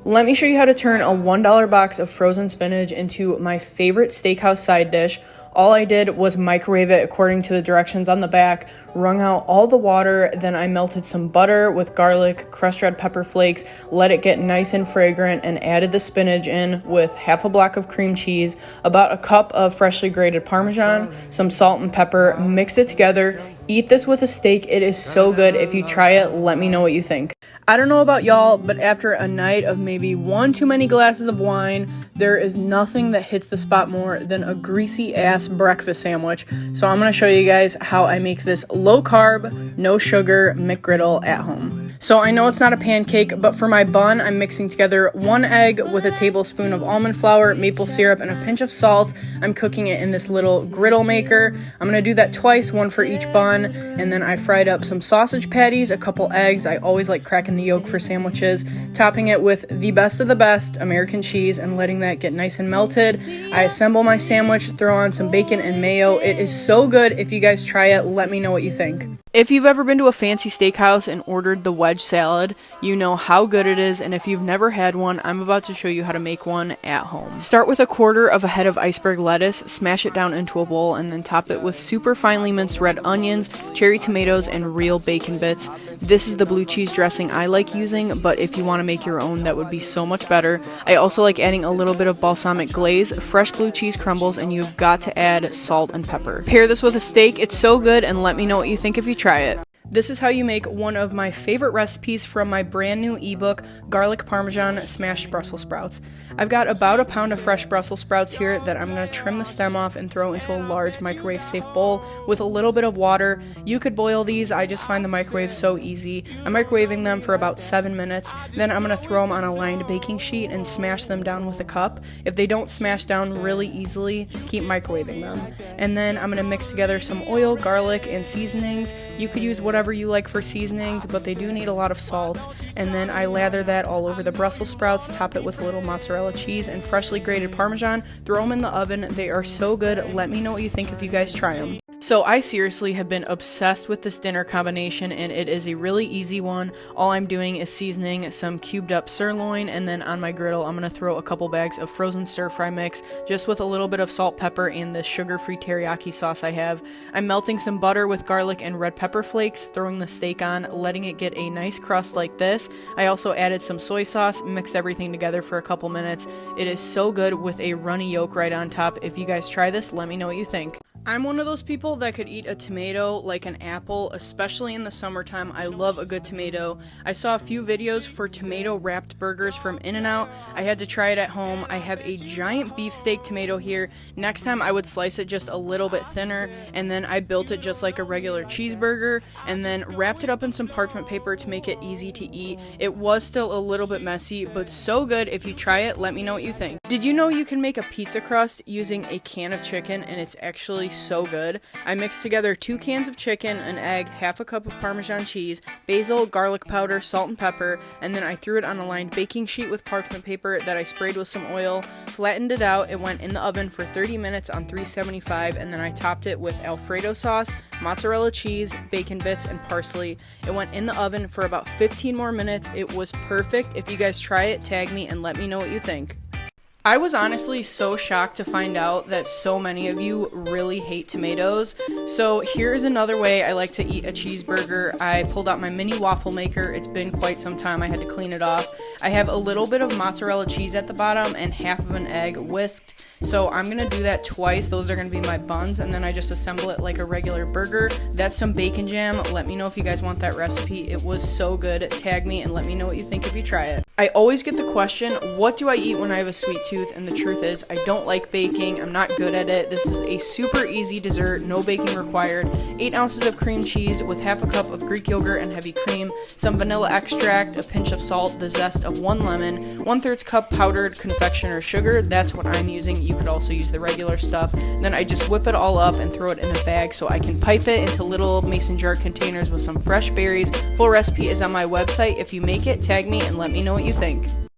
Let me show you how to turn a $1 box of frozen spinach into my favorite steakhouse side dish. All I did was microwave it according to the directions on the back, wrung out all the water, then I melted some butter with garlic, crushed red pepper flakes, let it get nice and fragrant, and added the spinach in with half a block of cream cheese, about a cup of freshly grated Parmesan, some salt and pepper, mixed it together. Eat this with a steak. It is so good. If you try it, let me know what you think. I don't know about y'all, but after a night of maybe one too many glasses of wine, there is nothing that hits the spot more than a greasy ass breakfast sandwich. So I'm going to show you guys how I make this low carb, no sugar McGriddle at home. So I know it's not a pancake, but for my bun, I'm mixing together 1 egg with a tablespoon of almond flour, maple syrup, and a pinch of salt. I'm cooking it in this little griddle maker. I'm going to do that twice, one for each bun, and then I fried up some sausage patties, a couple eggs. I always like cracking the yolk for sandwiches, topping it with the best of the best American cheese and letting that get nice and melted. I assemble my sandwich, throw on some bacon and mayo. It is so good. If you guys try it, let me know what you think. If you've ever been to a fancy steakhouse and ordered the wedge salad, you know how good it is, and if you've never had one, I'm about to show you how to make one at home. Start with 1/4 head of iceberg lettuce, smash it down into a bowl, and then top it with super finely minced red onions, cherry tomatoes, and real bacon bits. This is the blue cheese dressing I like using, but if you want to make your own, that would be so much better. I also like adding a little bit of balsamic glaze, fresh blue cheese crumbles, and you've got to add salt and pepper. Pair this with a steak. It's so good, and let me know what you think if you try it. This is how you make one of my favorite recipes from my brand new ebook, Garlic Parmesan Smashed Brussels Sprouts. I've got about a pound of fresh Brussels sprouts here that I'm going to trim the stem off and throw into a large microwave-safe bowl with a little bit of water. You could boil these, I just find the microwave so easy. I'm microwaving them for about 7 minutes, then I'm going to throw them on a lined baking sheet and smash them down with a cup. If they don't smash down really easily, keep microwaving them. And then I'm going to mix together some oil, garlic, and seasonings. You could use whatever you like for seasonings, but they do need a lot of salt. And then I lather that all over the Brussels sprouts, top it with a little mozzarella cheese and freshly grated Parmesan, throw them in the oven. They are so good. Let me know what you think if you guys try them. So I seriously have been obsessed with this dinner combination, and it is a really easy one. All I'm doing is seasoning some cubed up sirloin, and then on my griddle I'm going to throw a couple bags of frozen stir fry mix, just with a little bit of salt, pepper, and the sugar-free teriyaki sauce I have. I'm melting some butter with garlic and red pepper flakes, throwing the steak on, letting it get a nice crust like this. I also added some soy sauce, mixed everything together for a couple minutes. It is so good with a runny yolk right on top. If you guys try this, let me know what you think. I'm one of those people that could eat a tomato like an apple, especially in the summertime. I love a good tomato. I saw a few videos for tomato wrapped burgers from In-N-Out. I had to try it at home. I have a giant beefsteak tomato here. Next time I would slice it just a little bit thinner, and then I built it just like a regular cheeseburger, and then wrapped it up in some parchment paper to make it easy to eat. It was still a little bit messy, but so good. If you try it, let me know what you think. Did you know you can make a pizza crust using a can of chicken, and it's actually so good? I mixed together 2 cans of chicken, an egg, half a cup of Parmesan cheese, basil, garlic powder, salt and pepper, and then I threw it on a lined baking sheet with parchment paper that I sprayed with some oil, flattened it out. It went in the oven for 30 minutes on 375, and then I topped it with Alfredo sauce, mozzarella cheese, bacon bits, and parsley. It went in the oven for about 15 more minutes. It was perfect. If you guys try it, tag me and let me know what you think. I was honestly so shocked to find out that so many of you really hate tomatoes. So here's another way I like to eat a cheeseburger. I pulled out my mini waffle maker. It's been quite some time. I had to clean it off. I have a little bit of mozzarella cheese at the bottom and half of an egg whisked. So I'm going to do that twice. Those are going to be my buns, and then I just assemble it like a regular burger. That's some bacon jam. Let me know if you guys want that recipe. It was so good. Tag me and let me know what you think if you try it. I always get the question, what do I eat when I have a sweet tooth? And the truth is, I don't like baking. I'm not good at it. This is a super easy dessert, no baking required. 8 ounces of cream cheese with half a cup of Greek yogurt and heavy cream, some vanilla extract, a pinch of salt, the zest of 1 lemon, 1/3 cup powdered confectioner sugar. That's what I'm using. You could also use the regular stuff. Then I just whip it all up and throw it in a bag so I can pipe it into little mason jar containers with some fresh berries. Full recipe is on my website. If you make it, tag me and let me know what you think.